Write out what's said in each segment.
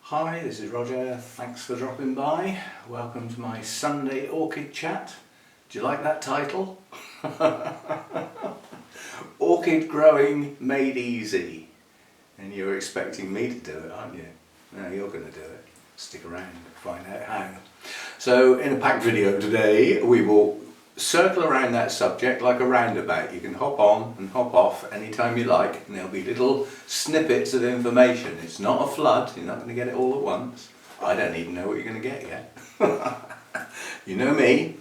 Hi, this is Roger. Thanks for dropping by. Welcome to my Sunday Orchid chat. Do you like that title? Orchid growing made easy. And you're expecting me to do it, aren't you? No, you're going to do it. Stick around and find out how. So in a packed video today, we will circle around that subject like a roundabout. You can hop on and hop off anytime you like, and there'll be little snippets of information. It's not a flood, you're not going to get it all at once. I don't even know what you're going to get yet. You know me.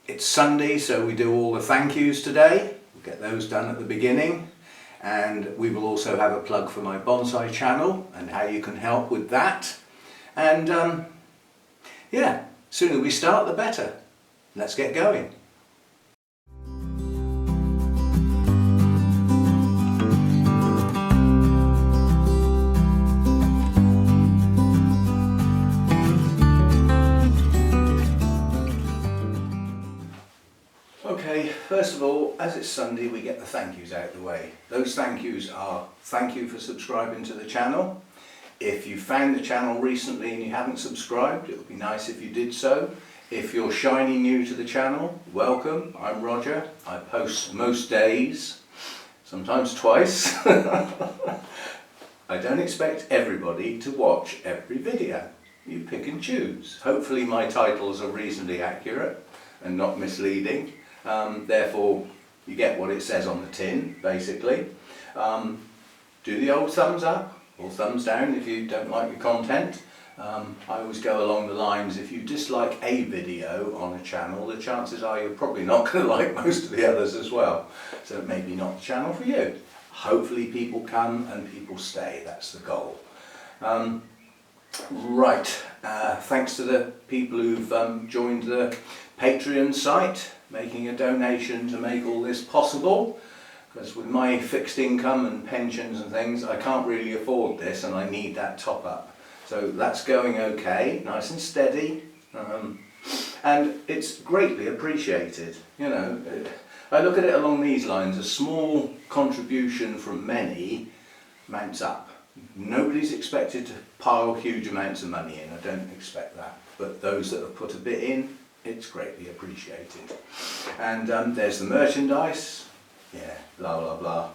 It's Sunday, so we do all the thank yous today. We'll get those done at the beginning, and we will also have a plug for my bonsai channel and how you can help with that. And yeah, sooner we start the better. Let's get going. Okay, first of all, as it's Sunday, we get the thank yous out of the way. Those thank yous are thank you for subscribing to the channel. If you found the channel recently and you haven't subscribed, it would be nice if you did so. If you're shiny new to the channel, welcome. I'm Roger. I post most days, sometimes twice. I don't expect everybody to watch every video. You pick and choose. Hopefully my titles are reasonably accurate and not misleading. Therefore, you get what it says on the tin, basically. Do the old thumbs up or thumbs down if you don't like the content. I always go along the lines, if you dislike a video on a channel, the chances are you're probably not going to like most of the others as well. So maybe not the channel for you. Hopefully people come and people stay, that's the goal. Right, thanks to the people who've joined the Patreon site, making a donation to make all this possible. Because with my fixed income and pensions and things, I can't really afford this and I need that top up. So that's going okay, nice and steady, and it's greatly appreciated. You know, I look at it along these lines, a small contribution from many mounts up. Nobody's expected to pile huge amounts of money in, I don't expect that. But those that have put a bit in, it's greatly appreciated. And there's the merchandise, yeah, blah blah blah.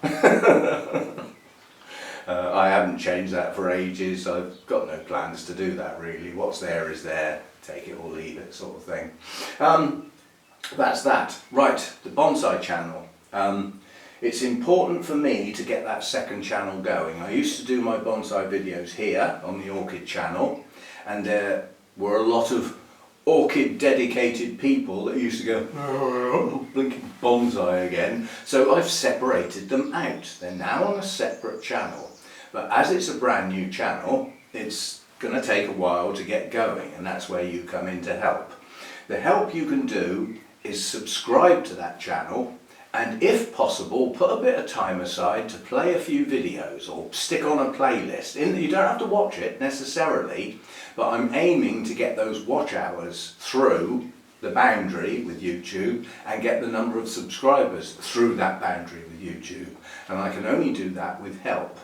I haven't changed that for ages. I've got no plans to do that really. What's there is there, take it or leave it sort of thing. That's that. Right, the bonsai channel. It's important for me to get that second channel going. I used to do my bonsai videos here on the Orchid channel, and there were a lot of orchid dedicated people that used to go, oh, blinking bonsai again. So I've separated them out. They're now on a separate channel. But as it's a brand new channel, it's going to take a while to get going, and that's where you come in to help. The help you can do is subscribe to that channel, and if possible, put a bit of time aside to play a few videos or stick on a playlist. You don't have to watch it necessarily, but I'm aiming to get those watch hours through the boundary with YouTube and get the number of subscribers through that boundary with YouTube. And I can only do that with help.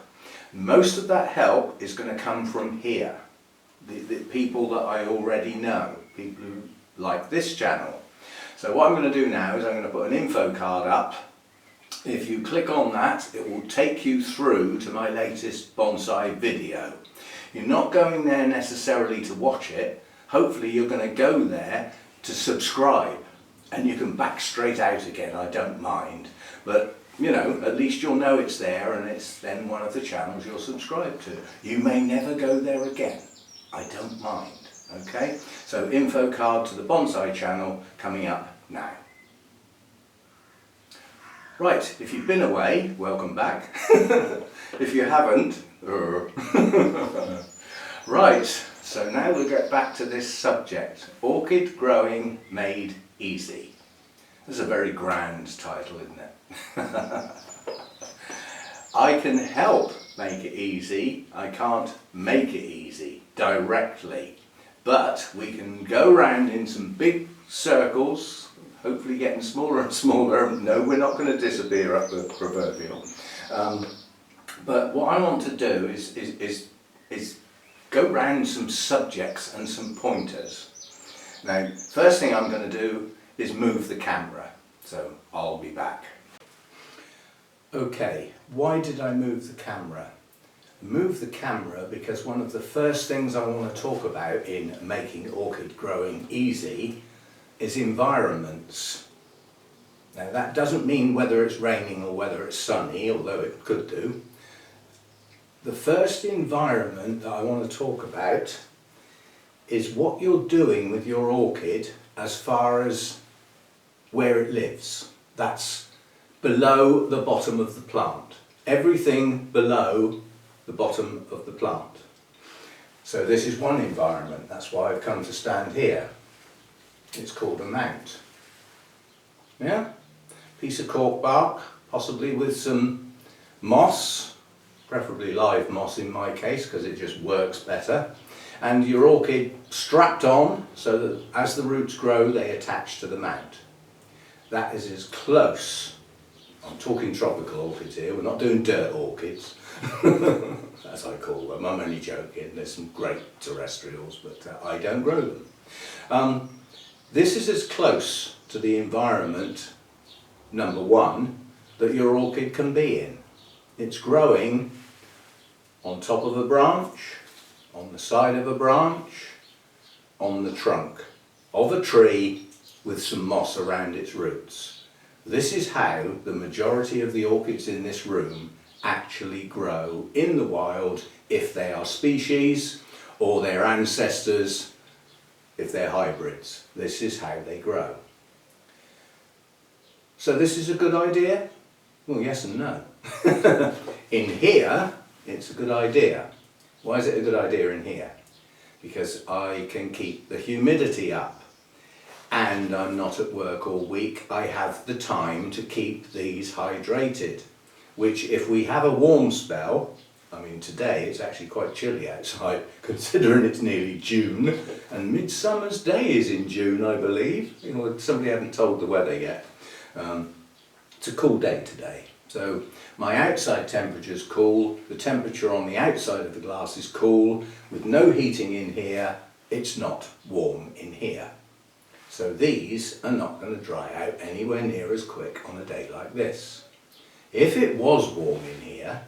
Most of that help is going to come from here. The people that I already know, people who like this channel. So what I'm going to do now is I'm going to put an info card up. If you click on that, it will take you through to my latest bonsai video. You're not going there necessarily to watch it. Hopefully you're going to go there to subscribe, and you can back straight out again, I don't mind. But you know, at least you'll know it's there, and it's then one of the channels you're subscribed to. You may never go there again. I don't mind. Okay? So info card to the bonsai channel coming up now. Right, if you've been away, welcome back. If you haven't, right, so now we'll get back to this subject. Orchid growing made easy. This is a very grand title, isn't it? I can help make it easy. I can't make it easy directly, but we can go round in some big circles, hopefully getting smaller and smaller. No, we're not going to disappear up the proverbial. But what I want to do is go round some subjects and some pointers. Now, first thing I'm going to do is move the camera, so I'll be back. Okay, why did I move the camera? Move the camera because one of the first things I want to talk about in making orchid growing easy is environments. Now that doesn't mean whether it's raining or whether it's sunny, although it could do. The first environment that I want to talk about is what you're doing with your orchid as far as where it lives. That's below the bottom of the plant. Everything below the bottom of the plant. So this is one environment, that's why I've come to stand here. It's called a mount. Yeah? Piece of cork bark, possibly with some moss, preferably live moss in my case because it just works better. And your orchid strapped on so that as the roots grow they attach to the mount. That is as close, I'm talking tropical orchids here, we're not doing dirt orchids, as I call them. I'm only joking, there's some great terrestrials, but I don't grow them. This is as close to the environment, number one, that your orchid can be in. It's growing on top of a branch, on the side of a branch, on the trunk of a tree with some moss around its roots. This is how the majority of the orchids in this room actually grow in the wild if they are species, or their ancestors if they're hybrids. This is how they grow. So this is a good idea? Well, yes and no. In here, it's a good idea. Why is it a good idea in here? Because I can keep the humidity up, and I'm not at work all week. I have the time to keep these hydrated, which if we have a warm spell, I mean today it's actually quite chilly outside considering it's nearly June, and Midsummer's Day is in June, I believe. You know, somebody hadn't told the weather yet. It's a cool day today. So my outside temperature is cool, the temperature on the outside of the glass is cool, with no heating in here, it's not warm in here. So these are not going to dry out anywhere near as quick on a day like this. If it was warm in here,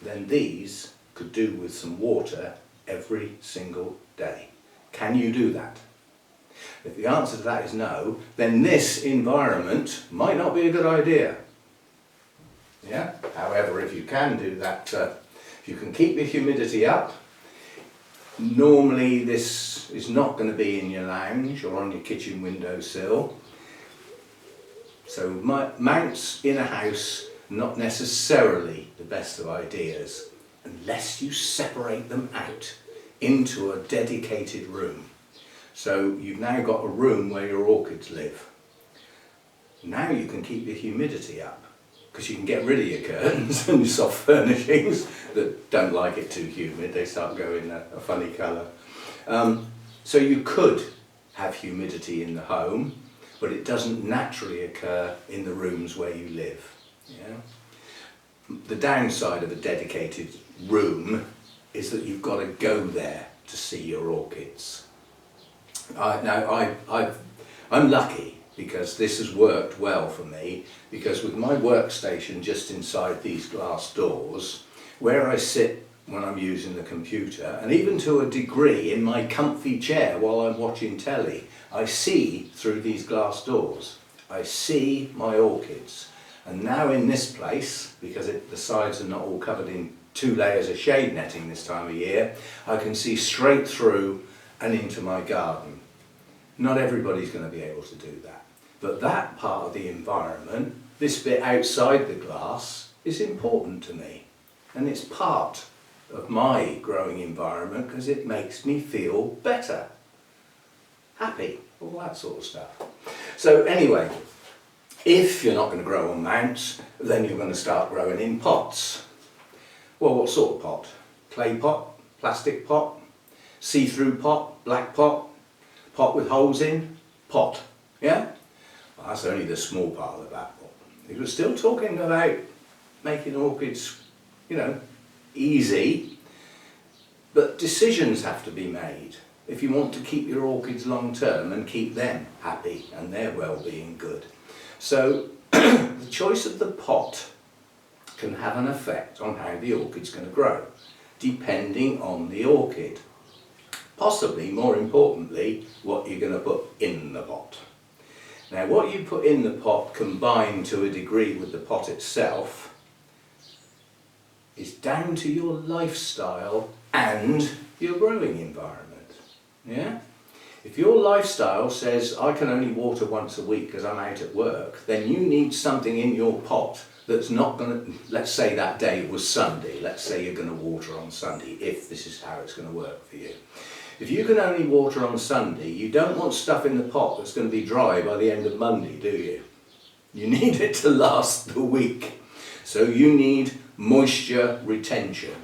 then these could do with some water every single day. Can you do that? If the answer to that is no, then this environment might not be a good idea. Yeah? However, if you can do that, if you can keep the humidity up, normally this is not going to be in your lounge or on your kitchen windowsill. So mounts in a house, not necessarily the best of ideas, unless you separate them out into a dedicated room. So you've now got a room where your orchids live. Now you can keep the humidity up, because you can get rid of your curtains and your soft furnishings that don't like it too humid, they start going a funny colour. So you could have humidity in the home, but it doesn't naturally occur in the rooms where you live. Yeah? The downside of a dedicated room is that you've got to go there to see your orchids. Now I'm lucky, because this has worked well for me, because with my workstation just inside these glass doors, where I sit when I'm using the computer, and even to a degree in my comfy chair while I'm watching telly, I see through these glass doors. I see my orchids. And now in this place, because the sides are not all covered in 2 layers of shade netting this time of year, I can see straight through and into my garden. Not everybody's going to be able to do that. But that part of the environment, this bit outside the glass, is important to me. And it's part of my growing environment because it makes me feel better, happy, all that sort of stuff. So anyway, if you're not going to grow on mounts, then you're going to start growing in pots. Well, what sort of pot? Clay pot, plastic pot, see-through pot, black pot, pot with holes in, pot, yeah? Well, that's only the small part of the apple. He was still talking about making orchids, you know, easy. But decisions have to be made if you want to keep your orchids long term and keep them happy and their well-being good. So the choice of the pot can have an effect on how the orchid's going to grow, depending on the orchid. Possibly, more importantly, what you're going to put in the pot. Now, what you put in the pot combined to a degree with the pot itself is down to your lifestyle and your growing environment. Yeah? If your lifestyle says, I can only water once a week because I'm out at work, then you need something in your pot that's not going to, let's say that day was Sunday, let's say you're going to water on Sunday, if this is how it's going to work for you. If you can only water on Sunday, you don't want stuff in the pot that's going to be dry by the end of Monday, do you? You need it to last the week. So you need moisture retention.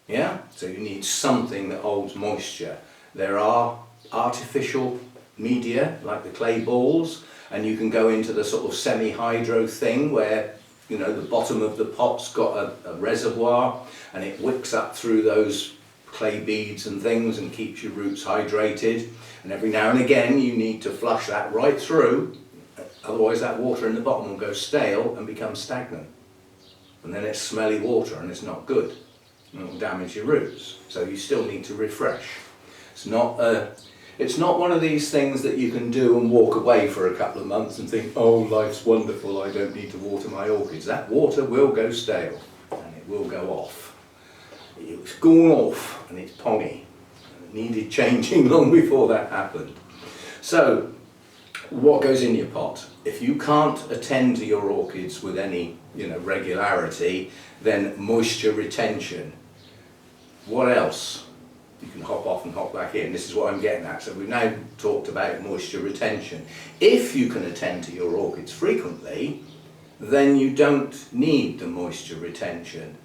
Yeah? So you need something that holds moisture. There are artificial media, like the clay balls, and you can go into the sort of semi-hydro thing where, you know, the bottom of the pot's got a reservoir and it wicks up through those clay beads and things and keeps your roots hydrated, and every now and again you need to flush that right through, otherwise that water in the bottom will go stale and become stagnant, and then it's smelly water and it's not good and it will damage your roots. So you still need to refresh. It's not one of these things that you can do and walk away for a couple of months and think, oh, life's wonderful, I don't need to water my orchids. That water will go stale and it will go off. It's gone off and it's pongy. It needed changing long before that happened. So, what goes in your pot? If you can't attend to your orchids with any, regularity, then moisture retention. What else? You can hop off and hop back in. This is what I'm getting at. So we've now talked about moisture retention. If you can attend to your orchids frequently, then you don't need the moisture retention.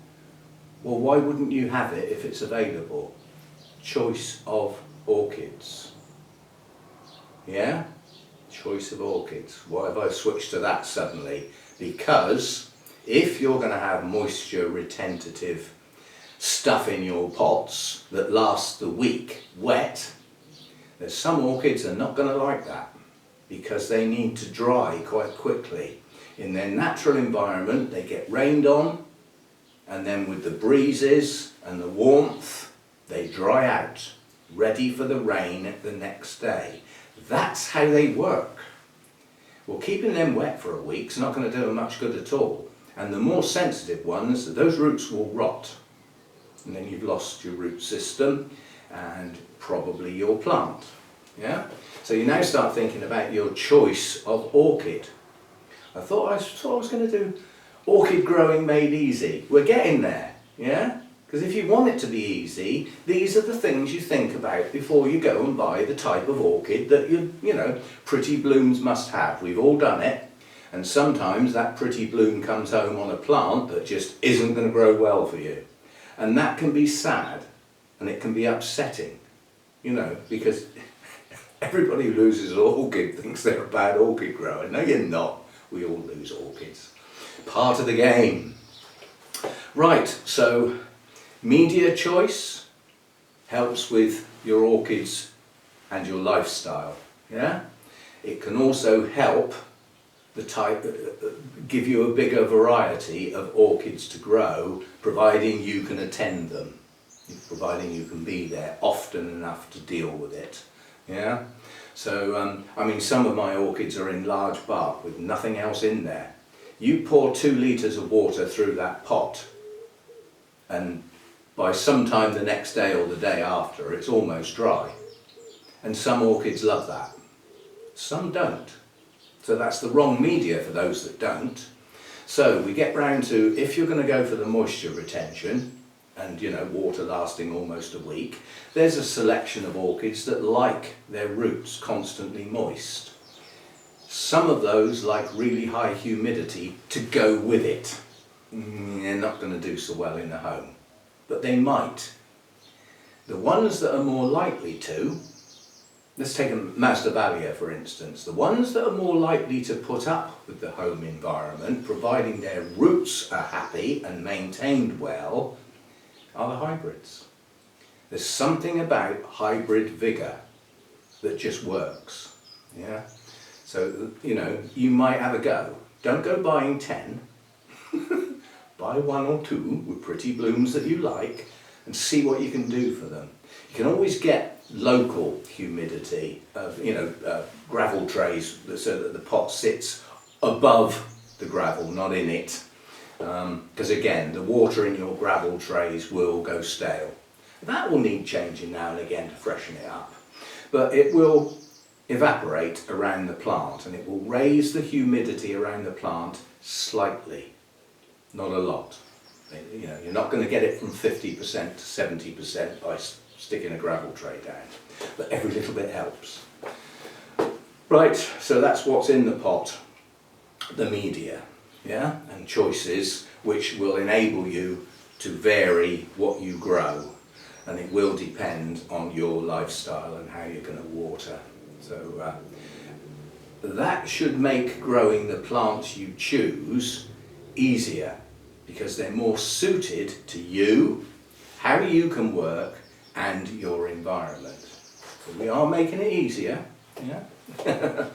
Well, why wouldn't you have it if it's available? Choice of orchids. Yeah? Choice of orchids. Why have I switched to that suddenly? Because if you're going to have moisture retentive stuff in your pots that lasts the week wet, there's some orchids are not going to like that because they need to dry quite quickly. In their natural environment, they get rained on, and then with the breezes and the warmth, they dry out, ready for the rain the next day. That's how they work. Well, keeping them wet for a week's not going to do them much good at all. And the more sensitive ones, those roots will rot. And then you've lost your root system and probably your plant. Yeah? So you now start thinking about your choice of orchid. I thought I was going to do orchid growing made easy. We're getting there, yeah? Because if you want it to be easy, these are the things you think about before you go and buy the type of orchid that pretty blooms must have. We've all done it, and sometimes that pretty bloom comes home on a plant that just isn't going to grow well for you. And that can be sad, and it can be upsetting, because everybody who loses an orchid thinks they're a bad orchid grower. No, you're not. We all lose orchids. Part of the game. Right, so media choice helps with your orchids and your lifestyle. Yeah? It can also help give you a bigger variety of orchids to grow, providing you can attend them, providing you can be there often enough to deal with it. Yeah? So, some of my orchids are in large bark with nothing else in there. You pour 2 litres of water through that pot, and by sometime the next day or the day after, it's almost dry. And some orchids love that. Some don't. So that's the wrong media for those that don't. So we get round to, if you're going to go for the moisture retention, and water lasting almost a week, there's a selection of orchids that like their roots constantly moist. Some of those like really high humidity to go with it. They're not going to do so well in the home, but they might. The ones that are more likely to, let's take a Masdevallia for instance, the ones that are more likely to put up with the home environment, providing their roots are happy and maintained well, are the hybrids. There's something about hybrid vigour that just works. Yeah. So, you know, you might have a go. Don't go buying 10. Buy 1 or 2 with pretty blooms that you like and see what you can do for them. You can always get local humidity of, you know, gravel trays so that the pot sits above the gravel, not in it. Because again, the water in your gravel trays will go stale. That will need changing now and again to freshen it up. But it will evaporate around the plant and it will raise the humidity around the plant slightly, not a lot. You know, you're not going to get it from 50% to 70% by sticking a gravel tray down, but every little bit helps. Right, so that's what's in the pot, the media, yeah, and choices which will enable you to vary what you grow, and it will depend on your lifestyle and how you're going to water. So that should make growing the plants you choose easier, because they're more suited to you, how you can work, and your environment. So we are making it easier. Yeah.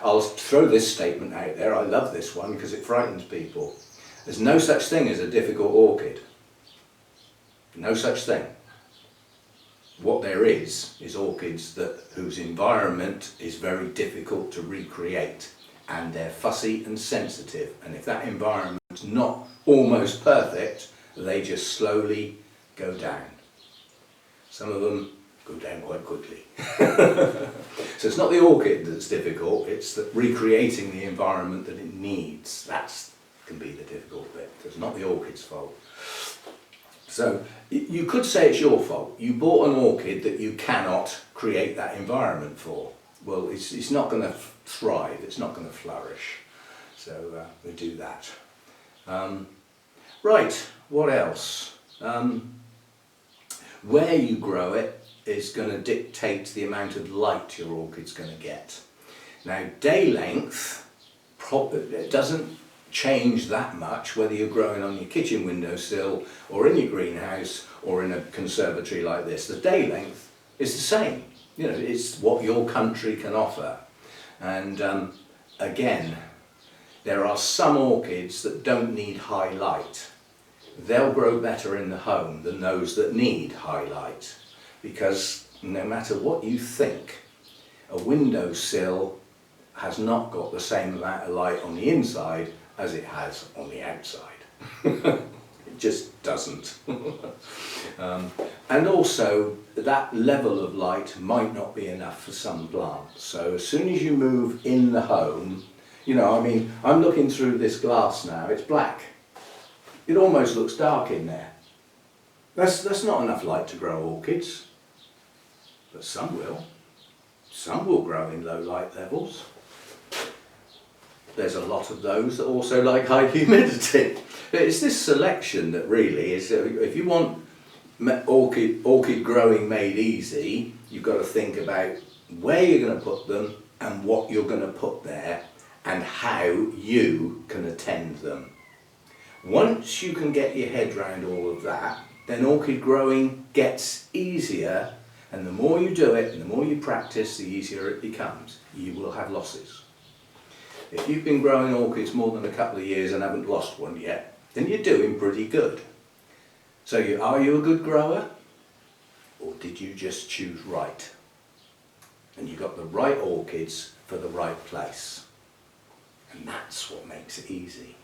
I'll throw this statement out there. I love this one because it frightens people. There's no such thing as a difficult orchid. No such thing. What there is orchids whose environment is very difficult to recreate, and they're fussy and sensitive, and if that environment's not almost perfect, they just slowly go down. Some of them go down quite quickly. So it's not the orchid that's difficult, it's that recreating the environment that it needs. That can be the difficult bit. It's not the orchid's fault. So you could say it's your fault. You bought an orchid that you cannot create that environment for. Well, it's not going to thrive, it's not going to flourish. So we do that. Right, what else? Where you grow it is going to dictate the amount of light your orchid's going to get. Now, day length it doesn't change that much whether you're growing on your kitchen windowsill or in your greenhouse or in a conservatory like this. The day length is the same. You know, it's what your country can offer. And again, there are some orchids that don't need high light. They'll grow better in the home than those that need high light, because no matter what you think, a windowsill has not got the same amount of light on the inside as it has on the outside. It just doesn't. And also, that level of light might not be enough for some plants. So as soon as you move in the home, you know, I mean, I'm looking through this glass now, it's black. It almost looks dark in there. That's not enough light to grow orchids, but some will. Some will grow in low light levels. There's a lot of those that also like high humidity. It's this selection that really is, if you want orchid growing made easy, you've got to think about where you're going to put them and what you're going to put there and how you can attend them. Once you can get your head round all of that, then orchid growing gets easier, and the more you do it and the more you practice, the easier it becomes. You will have losses. If you've been growing orchids more than a couple of years and haven't lost one yet, then you're doing pretty good. So are you a good grower? Or did you just choose right? And you got the right orchids for the right place. And that's what makes it easy.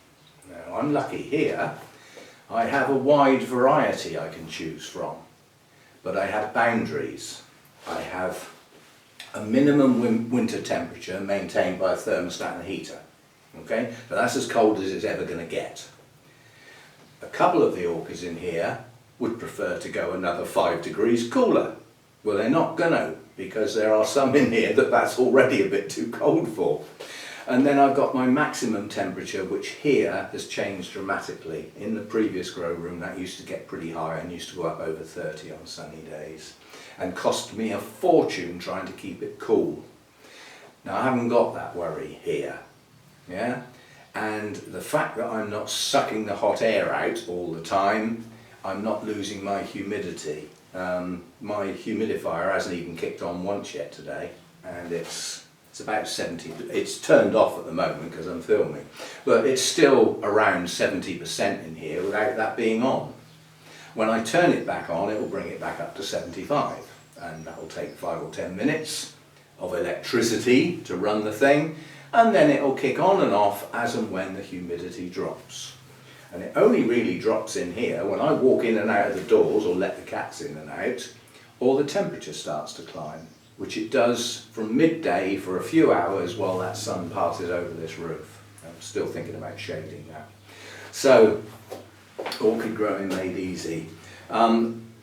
Now, I'm lucky here. I have a wide variety I can choose from. But I have boundaries. I have a minimum winter temperature maintained by a thermostat and a heater. Okay? So that's as cold as it's ever going to get. A couple of the orchids in here would prefer to go another 5 degrees cooler. Well, they're not going to, because there are some in here that's already a bit too cold for. And then I've got my maximum temperature, which here has changed dramatically. In the previous grow room, that used to get pretty high and used to go up over 30 on sunny days, and cost me a fortune trying to keep it cool. Now, I haven't got that worry here, yeah? And the fact that I'm not sucking the hot air out all the time, I'm not losing my humidity. My humidifier hasn't even kicked on once yet today, and it's about 70, it's turned off at the moment because I'm filming, but it's still around 70% in here without that being on. When I turn it back on, it will bring it back up to 75, and that will take 5 or 10 minutes of electricity to run the thing, and then it will kick on and off as and when the humidity drops. And it only really drops in here when I walk in and out of the doors or let the cats in and out, or the temperature starts to climb, which it does from midday for a few hours while that sun passes over this roof. I'm still thinking about shading that. So, orchid growing made easy.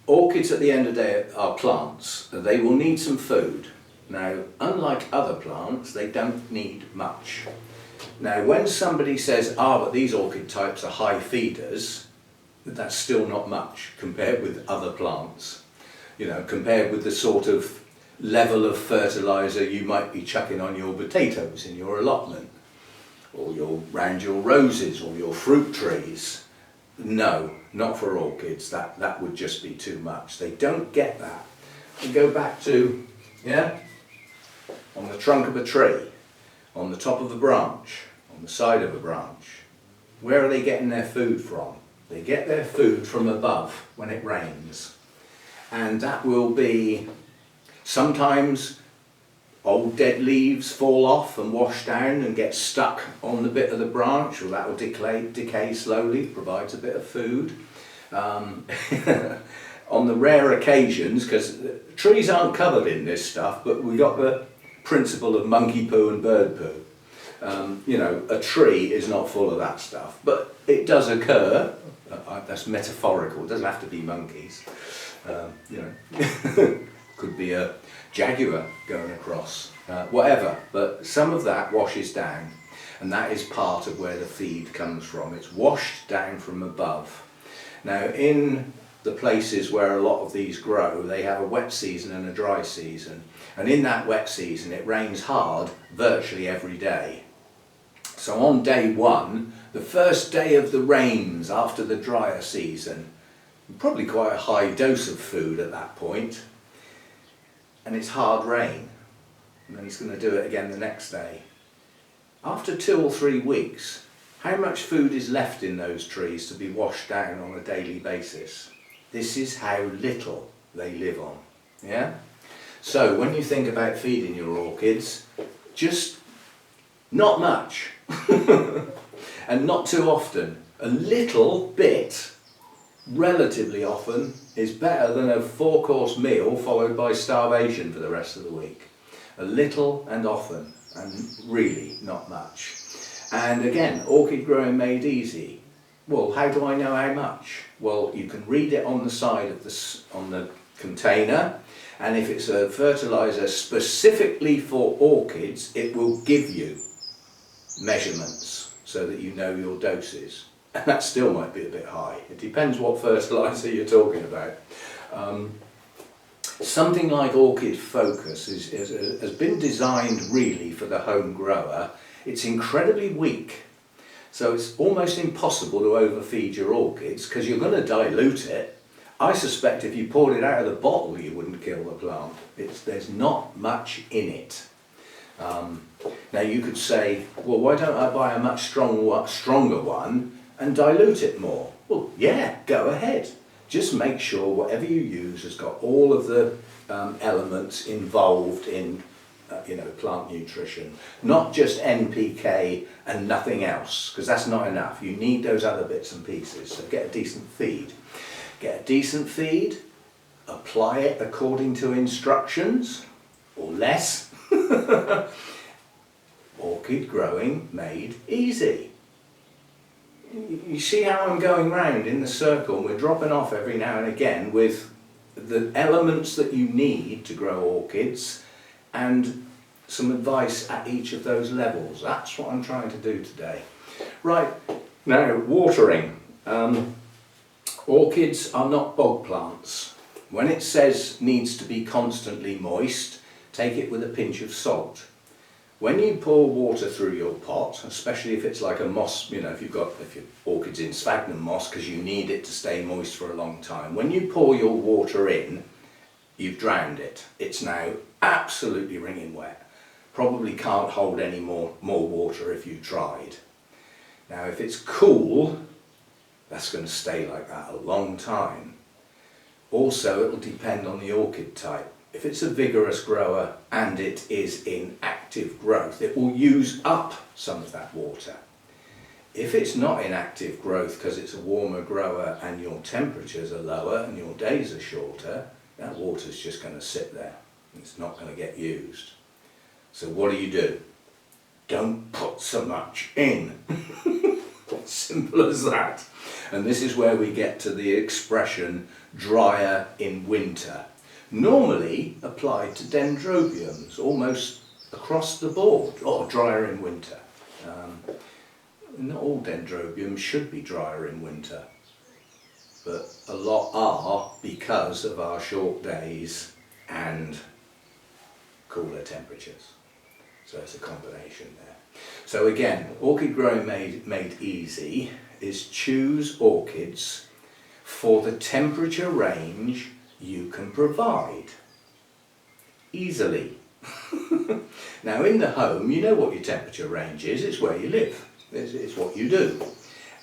Orchids at the end of the day are plants. They will need some food. Now, unlike other plants, they don't need much. Now, when somebody says, but these orchid types are high feeders, that's still not much compared with other plants. You know, compared with the sort of level of fertiliser you might be chucking on your potatoes in your allotment, or round your roses or your fruit trees. No, not for orchids. That would just be too much. They don't get that. And go back to, on the trunk of a tree, on the top of a branch, on the side of a branch. Where are they getting their food from? They get their food from above when it rains. And that will be, sometimes old dead leaves fall off and wash down and get stuck on the bit of the branch, or that will decay slowly, provides a bit of food. On the rare occasions, because trees aren't covered in this stuff, but we got the principle of monkey poo and bird poo. You know, a tree is not full of that stuff, but it does occur. That's metaphorical, it doesn't have to be monkeys. You know, could be a jaguar going across, whatever, but some of that washes down, and that is part of where the feed comes from. It's washed down from above. Now, in the places where a lot of these grow, they have a wet season and a dry season, and in that wet season it rains hard virtually every day. So on day one, the first day of the rains after the drier season, probably quite a high dose of food at that point, and it's hard rain, and then he's going to do it again the next day. After 2 or 3 weeks, how much food is left in those trees to be washed down on a daily basis? This is how little they live on. Yeah? So when you think about feeding your orchids, just not much and not too often. A little bit, relatively often, is better than a 4-course meal followed by starvation for the rest of the week. A little and often, and really not much. And again, orchid growing made easy. Well, how do I know how much? Well, you can read it on the side of on the container, and if it's a fertiliser specifically for orchids, it will give you measurements so that you know your doses. And that still might be a bit high. It depends what fertiliser you're talking about. Something like Orchid Focus has been designed really for the home grower. It's incredibly weak, so it's almost impossible to overfeed your orchids because you're going to dilute it. I suspect if you poured it out of the bottle you wouldn't kill the plant. There's not much in it. Now you could say, well, why don't I buy a much stronger one and dilute it more? Well, yeah, go ahead. Just make sure whatever you use has got all of the elements involved in plant nutrition, not just NPK and nothing else, because that's not enough. You need those other bits and pieces. So get a decent feed. Get a decent feed, apply it according to instructions, or less. Orchid growing made easy. You see how I'm going round in the circle, and we're dropping off every now and again with the elements that you need to grow orchids and some advice at each of those levels. That's what I'm trying to do today. Right, now watering. Orchids are not bog plants. When it says needs to be constantly moist, take it with a pinch of salt. When you pour water through your pot, especially if it's like a moss, you know, if your orchid's in sphagnum moss because you need it to stay moist for a long time, when you pour your water in, you've drowned it. It's now absolutely wringing wet. Probably can't hold any more water if you tried. Now if it's cool, that's going to stay like that a long time. Also, it'll depend on the orchid type. If it's a vigorous grower and it is in active growth, it will use up some of that water. If it's not in active growth because it's a warmer grower and your temperatures are lower and your days are shorter, that water's just going to sit there. It's not going to get used. So what do? Don't put so much in. Simple as that. And this is where we get to the expression drier in winter. Normally applied to dendrobiums, almost across the board, or drier in winter. Not all dendrobiums should be drier in winter, but a lot are because of our short days and cooler temperatures. So it's a combination there. So again, orchid growing made easy is choose orchids for the temperature range you can provide easily. Now in the home, you know what your temperature range is. It's where you live. It's what you do.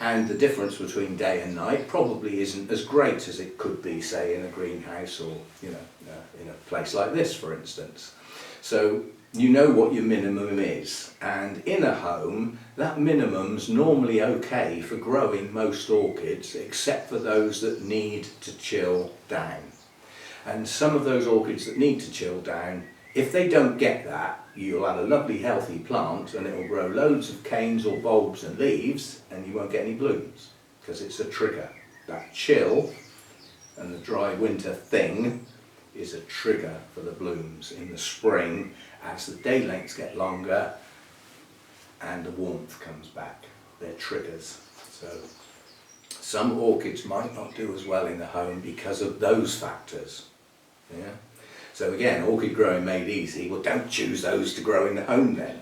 And the difference between day and night probably isn't as great as it could be, say, in a greenhouse or, you know, in a place like this, for instance. So you know what your minimum is, and in a home that minimum's normally okay for growing most orchids, except for those that need to chill down. And some of those orchids that need to chill down, if they don't get that, you'll have a lovely healthy plant and it will grow loads of canes or bulbs and leaves and you won't get any blooms, because it's a trigger. That chill and the dry winter thing is a trigger for the blooms in the spring as the day lengths get longer and the warmth comes back. They're triggers. So some orchids might not do as well in the home because of those factors. Yeah. So again, orchid growing made easy. Well, don't choose those to grow in the home then.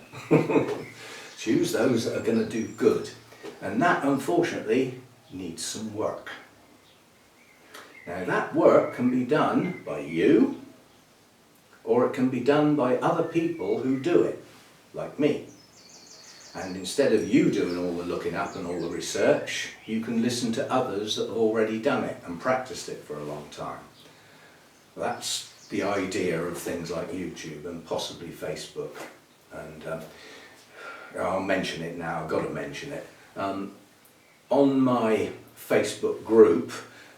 Choose those that are going to do good. And that, unfortunately, needs some work. Now that work can be done by you, or it can be done by other people who do it, like me. And instead of you doing all the looking up and all the research, you can listen to others that have already done it and practiced it for a long time. That's the idea of things like YouTube and possibly Facebook. And I'll mention it now, I've got to mention it. On my Facebook group,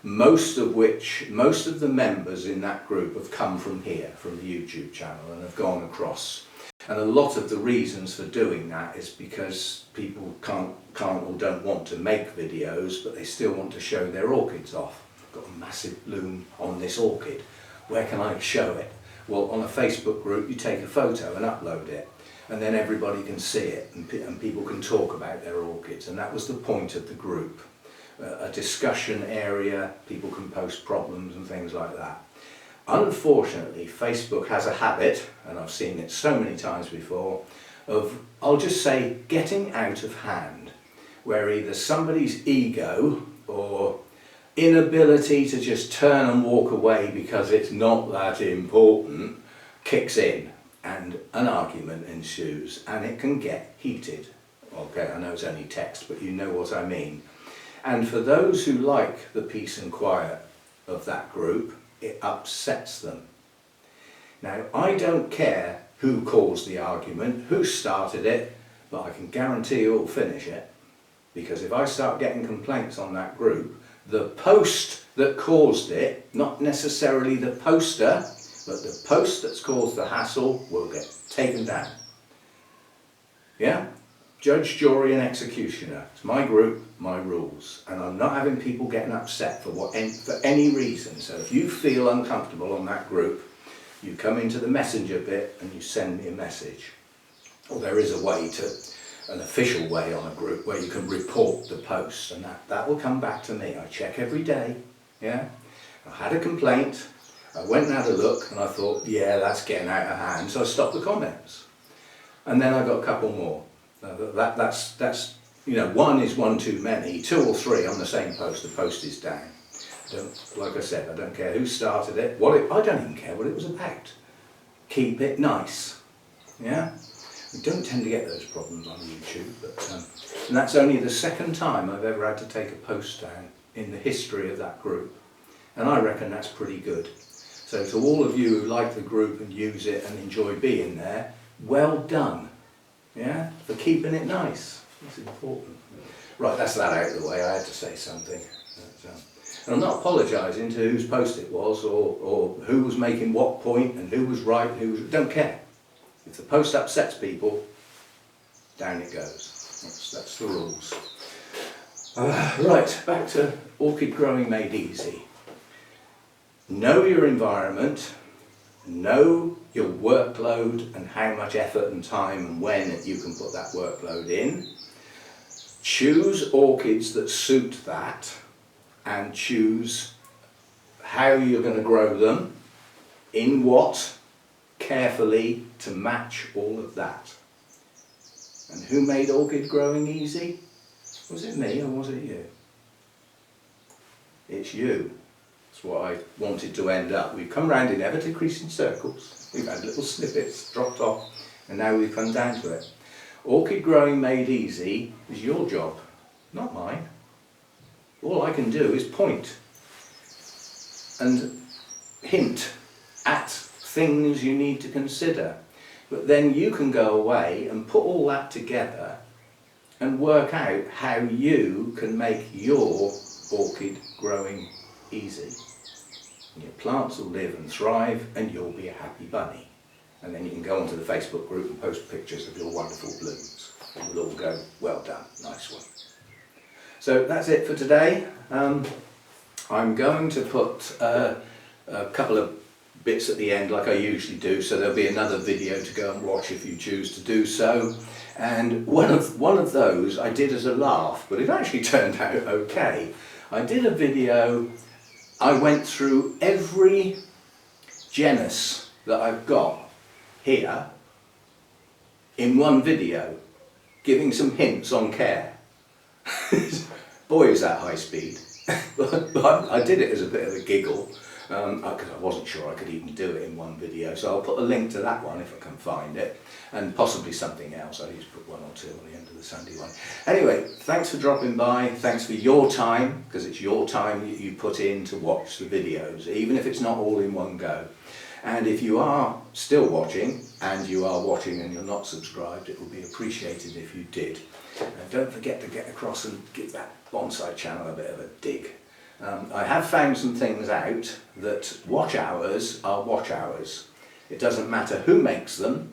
most of the members in that group have come from here, from the YouTube channel, and have gone across. And a lot of the reasons for doing that is because people can't or don't want to make videos, but they still want to show their orchids off. I've got a massive bloom on this orchid. Where can I show it? Well, on a Facebook group, you take a photo and upload it, and then everybody can see it, and people can talk about their orchids. And that was the point of the group. A discussion area, people can post problems and things like that. Unfortunately, Facebook has a habit, and I've seen it so many times before, of, I'll just say, getting out of hand, where either somebody's ego or inability to just turn and walk away because it's not that important kicks in, and an argument ensues, and it can get heated. Okay, I know it's only text, but you know what I mean. And for those who like the peace and quiet of that group, it upsets them. Now, I don't care who caused the argument, who started it, but I can guarantee you'll finish it. Because if I start getting complaints on that group, the post that caused it, not necessarily the poster, but the post that's caused the hassle will get taken down. Yeah? Judge, jury and executioner. It's my group, my rules. And I'm not having people getting upset for any reason. So if you feel uncomfortable on that group, you come into the messenger bit and you send me a message. Or there is a way to, an official way on a group where you can report the post, and that will come back to me. I check every day. Yeah? I had a complaint. I went and had a look and I thought, yeah, that's getting out of hand. So I stopped the comments. And then I got a couple more. That's you know, one is one too many. 2 or 3 on the same post, the post is down. Like I said, I don't care who started it, I don't even care what it was about. Keep it nice. Yeah? We don't tend to get those problems on YouTube, but and that's only the 2nd time I've ever had to take a post down in the history of that group. And I reckon that's pretty good. So to all of you who like the group and use it and enjoy being there, well done. Yeah? For keeping it nice. It's important. Right, that's that out of the way. I had to say something. But, and I'm not apologising to whose post it was or who was making what point and who was right and who was... Don't care. If the post upsets people, down it goes. That's the rules. Right, back to orchid growing made easy. Know your environment, know your workload and how much effort and time and when you can put that workload in. Choose orchids that suit that and choose how you're going to grow them, in what, carefully to match all of that. And who made orchid growing easy? Was it me or was it you? It's you. That's what I wanted to end up. We've come round in ever decreasing circles. We've had little snippets dropped off and now we've come down to it. Orchid growing made easy is your job, not mine. All I can do is point and hint at things you need to consider. But then you can go away and put all that together and work out how you can make your orchid growing easy. And your plants will live and thrive and you'll be a happy bunny. And then you can go onto the Facebook group and post pictures of your wonderful blooms. And we'll all go, well done, nice one. So that's it for today. I'm going to put a couple of bits at the end like I usually do, so there'll be another video to go and watch if you choose to do so. And one of those I did as a laugh, but it actually turned out okay. I did a video, I went through every genus that I've got here in one video, giving some hints on care. Boy, is that high speed. But I did it as a bit of a giggle, because I wasn't sure I could even do it in one video, so I'll put a link to that one if I can find it, and possibly something else. I just put 1 or 2 on the end of the Sunday one. Anyway, thanks for dropping by, thanks for your time, because it's your time that you put in to watch the videos, even if it's not all in one go. And if you are still watching, and you are watching and you're not subscribed, it would be appreciated if you did. And don't forget to get across and give that bonsai channel a bit of a dig. I have found some things out that watch hours are watch hours. It doesn't matter who makes them,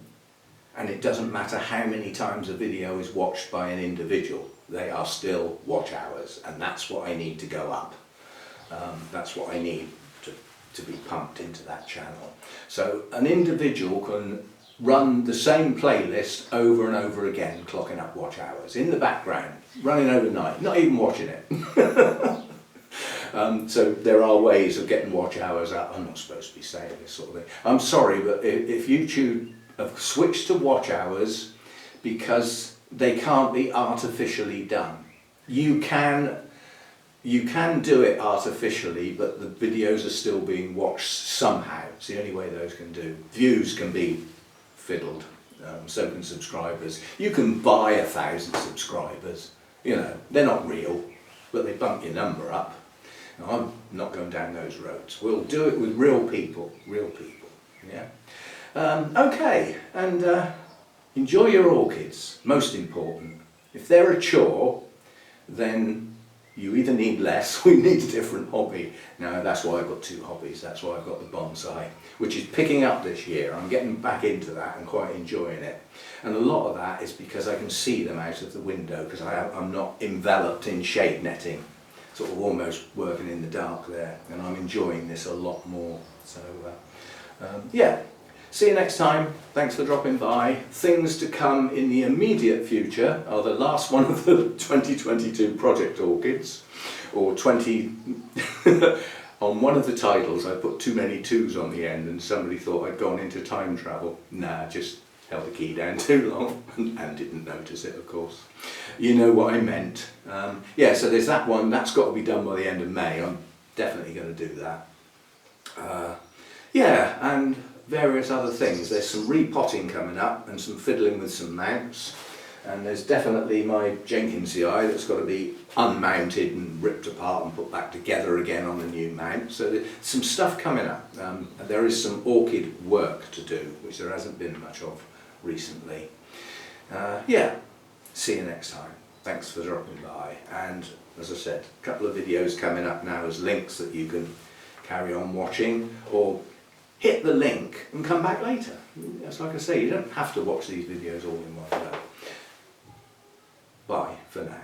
and it doesn't matter how many times a video is watched by an individual. They are still watch hours, and that's what I need to go up. That's what I need to be pumped into that channel. So an individual can run the same playlist over and over again, clocking up watch hours in the background, running overnight, not even watching it. So there are ways of getting watch hours up. I'm not supposed to be saying this sort of thing. I'm sorry, but if YouTube have switched to watch hours because they can't be artificially done. You can do it artificially, but the videos are still being watched somehow. It's the only way those can do. Views can be fiddled, so can subscribers. You can buy 1,000 subscribers. You know, they're not real, but they bump your number up. Now, I'm not going down those roads. We'll do it with real people, yeah? Okay, and enjoy your orchids, most important. If they're a chore, then you either need less or you need a different hobby. Now that's why I've got 2 hobbies. That's why I've got the bonsai, which is picking up this year. I'm getting back into that and quite enjoying it. And a lot of that is because I can see them out of the window, because I'm not enveloped in shade netting, sort of almost working in the dark there, and I'm enjoying this a lot more. So yeah, see you next time. Thanks for dropping by. Things to come in the immediate future are the last one of the 2022 Project Orchids, or 20 on one of the titles I put too many 2s on the end and somebody thought I'd gone into time travel. Nah, just held the key down too long and didn't notice it, of course. You know what I meant. Yeah, so there's that one. That's got to be done by the end of May. I'm definitely going to do that. Yeah, and various other things. There's some repotting coming up and some fiddling with some mounts. And there's definitely my Jenkinsy eye that's got to be unmounted and ripped apart and put back together again on a new mount. So there's some stuff coming up. There is some orchid work to do, which there hasn't been much of recently. Yeah, see you next time. Thanks for dropping by. And as I said, a couple of videos coming up now as links that you can carry on watching, or hit the link and come back later. It's like I say, you don't have to watch these videos all in one go. Bye for now.